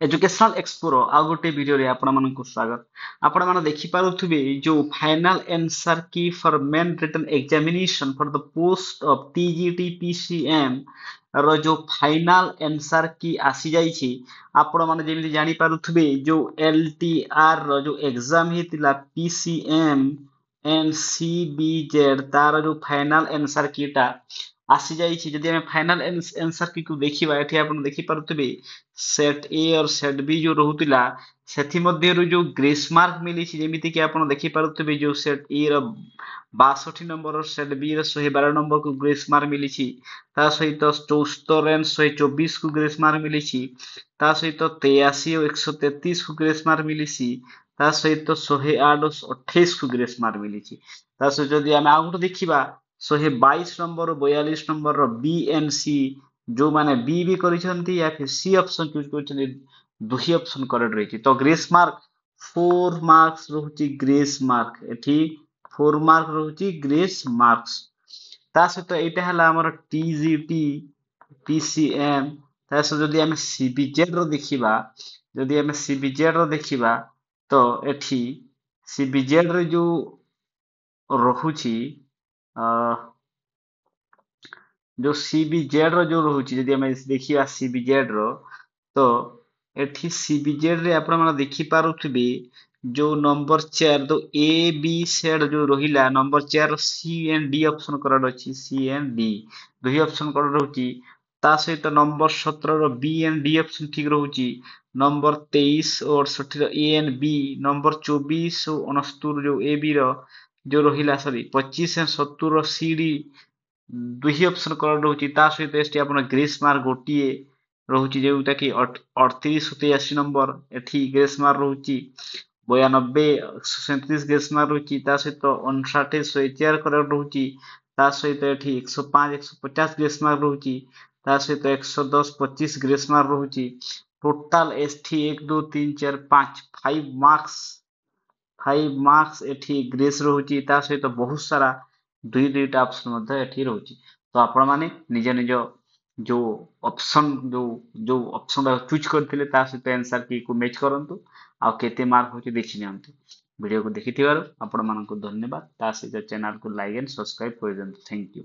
Educational एक्सपोर आउ गोटे video रे आपण मानक स्वागत। आपण माने देखि पारुथबे जो final answer key for main written examination for the post of TGT PCM रो जो फाइनल आंसर की आसी जाई छी। आपण माने जेमि जानि पारुथबे जो एलटीआर रो जो एग्जाम हितिला पीसीएम एंड सीबीजेड तार जो फाइनल आंसर कीटा आसी जाई छी। जदि हम फाइनल आंसर की को देखिबा एठी आपण देखि पारुथबे सेट ए और सेट बी जो रहुतिला सेथि मध्यरु जो ग्रेस मार्क मिली जेमिति कि आपण देखि पारुथबे जो सेट ए रो 62 नंबर और सेट बी रो 112 नंबर को ग्रेस मार्क मिली ता सहित 74 एंड 124 को ग्रेस मार्क मिली ता सहित 83 और 133 को ग्रेस मार्क मिली ता सहित 108 और 28 को ग्रेस मार्क मिली ता सहित जदि हम आउट देखिबा 122 नंबर और 42 नंबर रो बी एंड सी जो माने बी भी करिसंती या फिर सी ऑप्शन चूज करिसंती दुही ऑप्शन करेक्ट रही तो ग्रेस मार्क 4 मार्क्स रहुची ग्रेस मार्क एठी 4 मार्क रहुची ग्रेस मार्क्स ता सहित एटा हला हमर टीजीटी पीसीएम ता सहित जदि हम सीबीजेड रो देखिबा जदि हम सीबीजेड रो देखिबा तो एठी सीबीजेड रे जो रहुची जो सीबीजेड रो जो रहुची जदि हम देखिबा सीबीजेड रो तो एठी सीबीजेड रे आपण माने देखि पारुथबे जो नंबर 4 तो ए बी सेड जो रहिला number 4 C and D option करड अछि सी एंड डी दुही ऑप्शन करड रहउची ता सहित नंबर 17 रो बी एंड डी ऑप्शन ठीक रहउची नंबर 23 और 68 रो ए एंड बी नंबर 24 और 69 जो ए बी रो जो रहिला सॉरी 25 एंड 70 रो सी डी दुही ऑप्शन करड रहउची ता सहित एसटी आपण ग्रेस मार्क गोटिए रहुची जोटा कि 38 87 नंबर एठी ग्रेस मार्क रहुची 92 137 ग्रेस मार्क रहुची ता सहित 59 104 करेक्ट रहुची ता सहित एठी 105 150 ग्रेस मार्क रहुची ता सहित 110 25 ग्रेस मार्क रहुची टोटल एठी 1 2 3 4 5 मार्क्स एठी ग्रेस रहुची ता सहित बहुत सारा दुई दुईटा ऑप्शन मध्ये एठी रहुची तो आपण माने निज निज जो ऑप्शन जो ऑप्शन चूज करथिले ता सहित आंसर की को मैच करंतु आ केते मार्क होची देखि नियंतु वीडियो को देखिथिबार आपण मानको धन्यवाद ता सहित चैनल को लाइक एंड सब्सक्राइब कर देंतु थैंक यू।